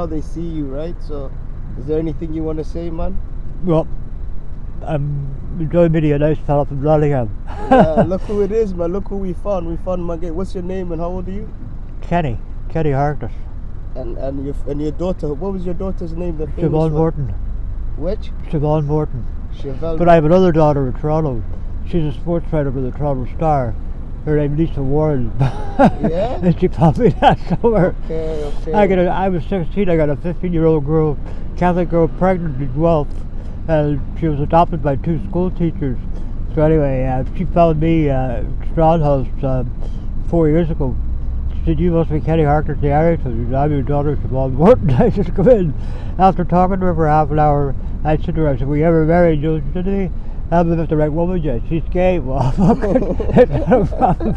how they see you, right? So, is there anything you want to say, man? Well, I'm enjoying meeting a nice fella from Nottingham. Yeah, look who it is, man. Look who we found. We found my guy. What's your name and how old are you? Kenny Harkness. And your daughter. What was your daughter's name? The famous Siobhan one? Morton. Which? Siobhan Morton. Chevelle. But I have another daughter in Toronto. She's a sports writer for the Toronto Star. Her name Lisa Warren. Yeah? And she taught me that somewhere. Okay. I was 16, I got a 15-year-old girl, Catholic girl, pregnant in Guelph, and she was adopted by 2 school teachers. So anyway, she found me at Strand House 4 years ago. She said, "You must be Kenny Harkness, the Irish." I said, "I'm your daughter, Siobhan Morton." I just come in. After talking to her for half an hour, I said to her, I said, "Were you ever married?" She said to me, "I haven't met the right woman yet. She's gay." Well, it's not a problem.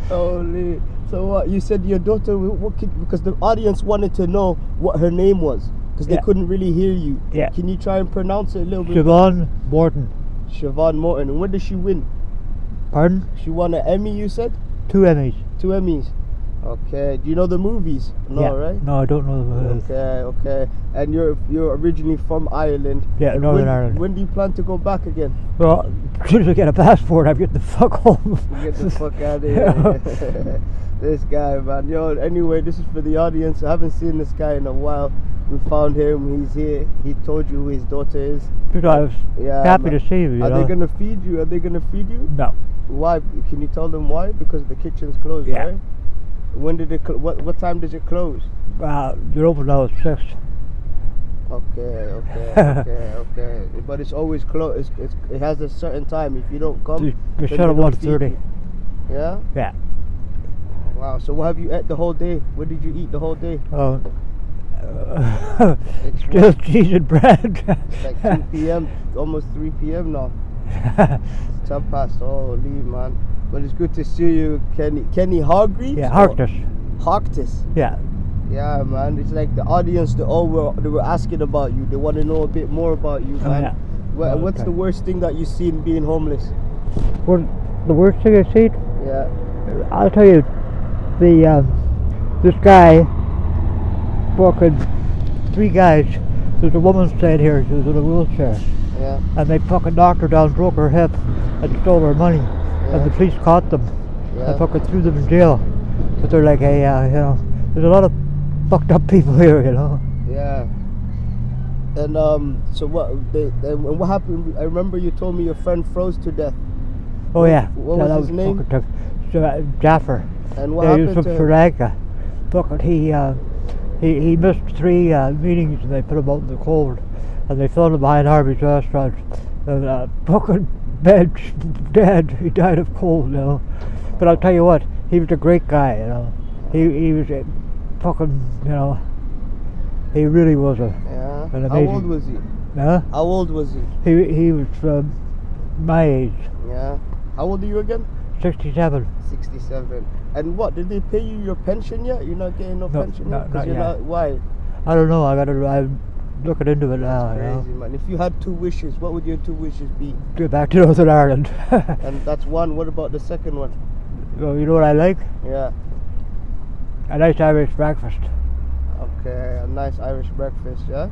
Holy. So what? You said your daughter, because the audience wanted to know what her name was, because they couldn't really hear you. Yeah. Can you try and pronounce it a little bit? Siobhan Morton. Siobhan Morton. And when did she win? Pardon? She won an Emmy, you said? 2 Emmys. 2 Emmys. Okay. Do you know the movies? No, Yeah. right? No, I don't know the movies. Okay. And you're originally from Ireland. Yeah, And Northern Ireland. When do you plan to go back again? Well, as soon as I get a passport, I'm getting the fuck home. Get the fuck out of here. This guy, man. Yo, anyway, this is for the audience. I haven't seen this guy in a while. We found him. He's here. He told you who his daughter is. I was happy to see you. Are they gonna feed you? Are they gonna feed you? No. Why? Can you tell them why? Because the kitchen's closed, Yeah. right? When did it? What time does it close? They're open now at 6. Okay. But it's always closed. It has a certain time. If you don't come, They shut at 1:30. Yeah. Yeah. Wow. So what have you ate the whole day? What did you eat the whole day? Oh. It's Still cheese and bread. It's like 2 p.m. Almost 3 p.m. now. 10 past. Holy man. But it's good to see you, Kenny Hargreaves? Yeah, Harkness. Harkness. Yeah. Yeah, man. It's like the audience, they were asking about you. They want to know a bit more about you, man. Yeah. What's the worst thing that you've seen being homeless? Well, the worst thing I've seen? Yeah. I'll tell you, this guy, fucking 3 guys, there's a woman staying here, she was in a wheelchair, Yeah. and they fucking knocked her down, broke her hip, and stole her money, Yeah. and the police caught them, Yeah. and fucking threw them in jail. But they're like, hey, there's a lot of fucked up people here, Yeah. And so and what happened? I remember you told me your friend froze to death. Oh yeah. What that was his name? fucking tough. Jaffer. And what He was happened from to Sri him? Lanka. Fucking he missed 3 meetings and they put him out in the cold, and they found him behind Harvey's restaurant, and fucking dead. He died of cold, But I'll tell you what, he was a great guy, He was a fucking, he really was an Yeah. amazing. How old was he? Huh? How old was he? He was my age, Yeah. How old are you again? 67. 67. And what, did they pay you your pension yet? You're not getting no pension no, yet? 'Cause not you're yet. not, why? I don't know. I'm looking into it now. Crazy, man. If you had 2 wishes, what would your 2 wishes be? Get back to Northern Ireland. And that's one. What about the second one? Well, you know what I like? Yeah. A nice Irish breakfast. Okay, a nice Irish breakfast, yeah?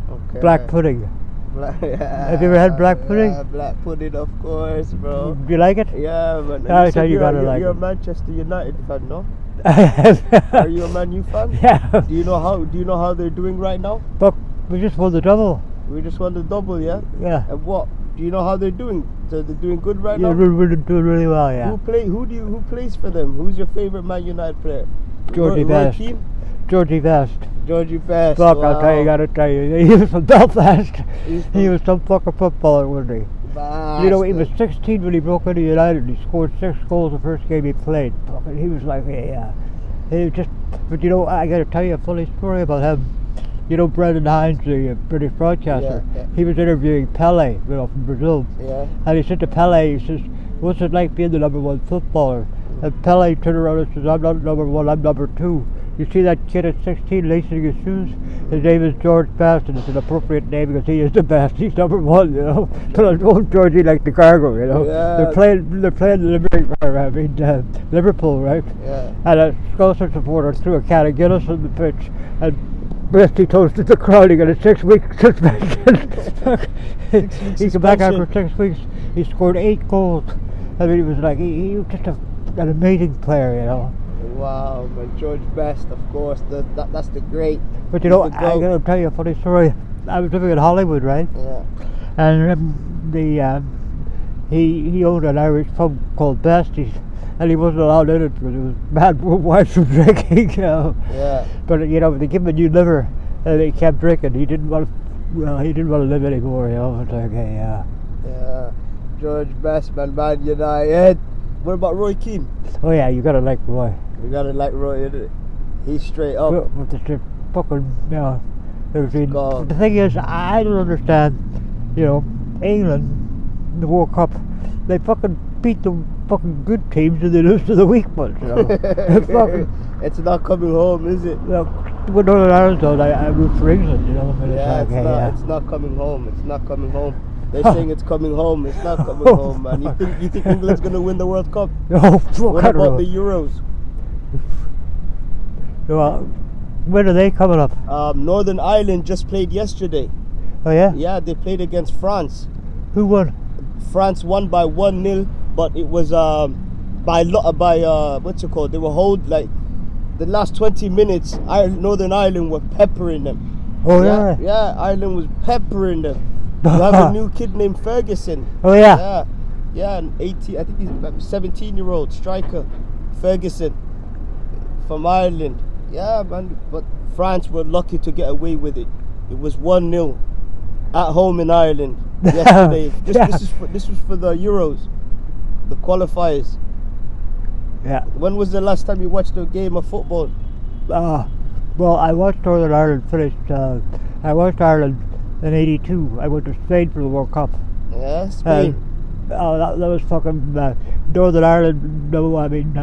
Okay. Black pudding. Yeah. Have you ever had black pudding? Yeah, black pudding, of course, bro. Do you like it? Yeah, man. I And tell you, gotta you're, like you're it. a Manchester United fan, no? Are you a Man U fan? Yeah. Do you know how they're doing right now? But we just won the double. We just won the double, yeah? Yeah. And what? Do you know how they're doing? So they're doing good right Yeah, now? we're doing really well, yeah. Who plays for them? Who's your favourite Man United player? Georgie Roy Best. Keane? Georgie Best. Georgie Best. Fuck, wow. gotta tell you. He was from Belfast. He's He was some fucking footballer, wasn't he? Bastard. You know, he was 16 when he broke into United. He scored 6 goals the first game he played. Fucking, he was like he was just. But I got to tell you a funny story about him. Brendan Hines, the British broadcaster. Yeah. He was interviewing Pele, from Brazil, Yeah. and he said to Pele, he says, "What's it like being the #1 footballer?" And Pele turned around and says, "I'm not #1, I'm #2. You see that kid at 16 lacing his shoes? His name is George Best, and it's an appropriate name because he is the best. He's #1, But I told Georgie like the cargo, Yeah. They're playing Liverpool, right? Yeah. And a Scousers supporter threw a can of Guinness on the pitch, and missed, he toasted the crowd. He got a 6-week suspension. 6 weeks He came back after suspension. 6 weeks. He scored 8 goals. I mean, he was like, he was just an amazing player, you know. Wow, man, George Best, of course. That's the great. But you know, He's the I GOAT. gotta tell you a funny story. I was living in Hollywood, right? Yeah. And he owned an Irish pub called Bestie's, and he wasn't allowed in it because it was bad for wives from drinking. You know. Yeah. But you know, they gave him a new liver, and he kept drinking. He didn't want to live anymore. You know, it's like, hey, Yeah. George Best, man, United. What about Roy Keane? oh yeah, you gotta like Roy. We gotta like Roy, innit? He's straight up. But the fucking, you know, God. the thing is, I don't understand. You know, England, the World Cup, they fucking beat the fucking good teams and they lose to the weak ones. You know, It's not coming home, is it? Look, with Northern Ireland, though, I root for England. You know, and Yeah, it's like, hey, it's not coming home. It's not coming home. They're Huh. saying it's coming home. It's not coming home, man. You think England's gonna win the World Cup? Oh, fuck, What I don't about know. the Euros? Well, when are they coming up? Northern Ireland just played yesterday. Oh yeah, Yeah, they played against France. who won? France won by 1-0, but it was by what's it called? They were like the last 20 minutes. Northern Ireland were peppering them. Oh yeah. Yeah, Ireland was peppering them. You have a new kid named Ferguson. Oh yeah. Yeah, an 18. I think he's a 17-year-old striker, Ferguson, from Ireland. Yeah, man. But France were lucky to get away with it. It was 1-0 at home in Ireland yesterday. This was for the Euros, the qualifiers. Yeah. When was the last time you watched a game of football? Well, I watched Northern Ireland finish. I watched Ireland in '82. I went to Spain for the World Cup. Yeah, Spain. That was fucking Northern Ireland. No, I mean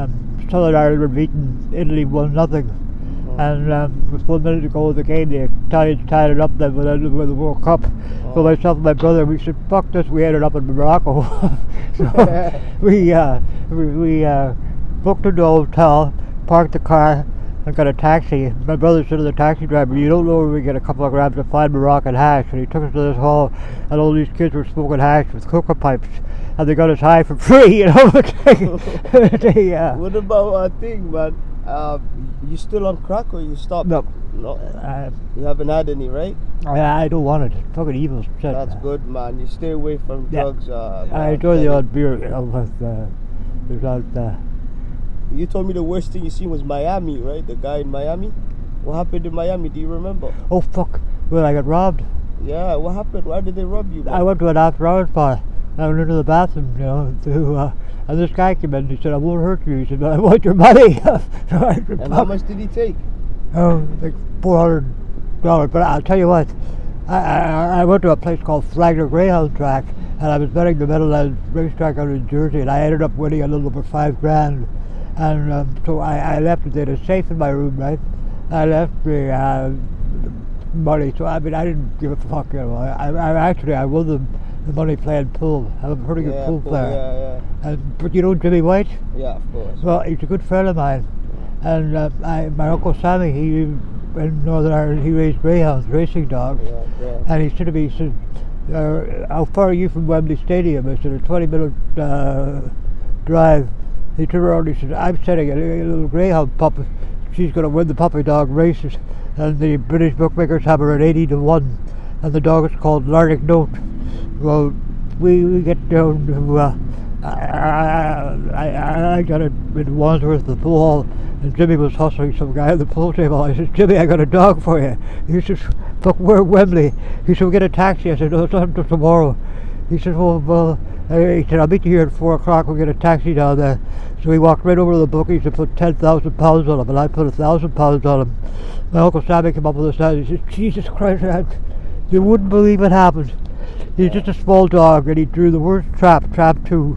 Southern Ireland were beating Italy 1-0, and with 1 minute to go in the game, the Italians tied it up. Then with the World Cup. So myself and my brother, we said, "Fuck this." We ended up in Morocco. So we booked into a hotel, parked the car, and got a taxi. My brother said to the taxi driver, "You don't know where we get a couple of grams of fine Moroccan hash." And he took us to this hall, and all these kids were smoking hash with hookah pipes, and they got us high for free, you know. What about a thing, man? You still on crack or you stopped? No, No. You haven't had any, right? I don't want it. It's fucking evil shit. That's good, man. You stay away from Yeah. drugs. I enjoy the odd beer, you know, without. You told me the worst thing you seen was Miami, right? The guy in Miami. What happened in Miami? Do you remember? Oh fuck! Well, I got robbed. Yeah, what happened? Why did they rob you? I man? went to an after-hours bar. I went into the bathroom, you know, and this guy came in and he said, "I won't hurt you." He said, "But I want your money." So I said, And how much did he take? Oh, like $400. But I'll tell you what, I went to a place called Flagler Greyhound Track, and I was betting the Meadowlands racetrack out in Jersey, and I ended up winning a little over $5,000. And so I left it. They had a safe in my room, right? I left the money, so I mean, I didn't give a fuck, you know. I won the money playing pool. I'm a pretty good pool player. Yeah. But you know Jimmy White? Yeah, of course. Well, he's a good friend of mine. And my Uncle Sammy, he in Northern Ireland, he raised greyhounds, racing dogs. Yeah. And he said to me, he said, "How far are you from Wembley Stadium?" I said, "A 20-minute drive." He turned around and he said, "I'm setting a little greyhound pup. She's going to win the puppy dog races. And the British bookmakers have her at 80-1. And the dog is called Lardic Note." Well, we get down to, I got it in Wandsworth, the pool hall, and Jimmy was hustling some guy at the pool table. I said, "Jimmy, I got a dog for you." He says, "Fuck, we're at Wembley." He said, "We'll get a taxi." I said, "No, it's not until tomorrow." He said, well, he said, "I'll meet you here at 4 o'clock, we'll get a taxi down there." So he walked right over to the bookies and put £10,000 on him, and I put £1,000 on him. My Uncle Sammy came up with this and he said, "Jesus Christ, man, you wouldn't believe what happened. He's just a small dog," and he drew the worst trap 2.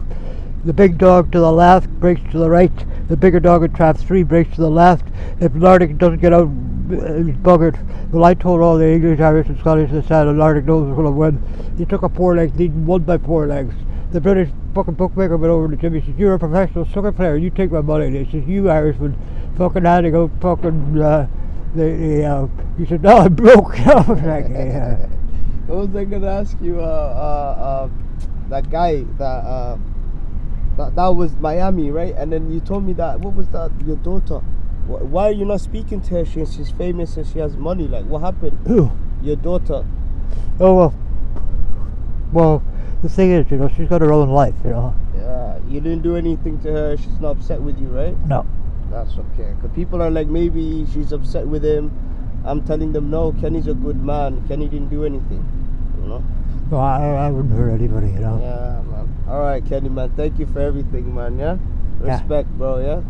The big dog to the left breaks to the right. The bigger dog in trap 3 breaks to the left. If Lardic doesn't get out, he's buggered. Well, I told all the English, Irish and Scottish that said Lardic knows was going to win. He took a 4 legs, he won by 4 legs. The British fucking bookmaker went over to Jimmy and said, "You're a professional snooker player, you take my money." And he says, "You Irishman fucking handing out fucking He said, no, I'm broke. I was like, yeah. What was I gonna ask you? That guy that was Miami, right? And then you told me that, what was that? Your daughter. Why are you not speaking to her? She's famous and she has money. Like, what happened? Who? Your daughter. Oh, well, the thing is, she's got her own life, Yeah, you didn't do anything to her. She's not upset with you, right? No. That's okay. Because people are like, maybe she's upset with him. I'm telling them, no, Kenny's a good man. Kenny didn't do anything, No, I wouldn't hurt anybody, Yeah, man. All right, Kenny, man. Thank you for everything, man, yeah? Yeah. Respect, bro, yeah?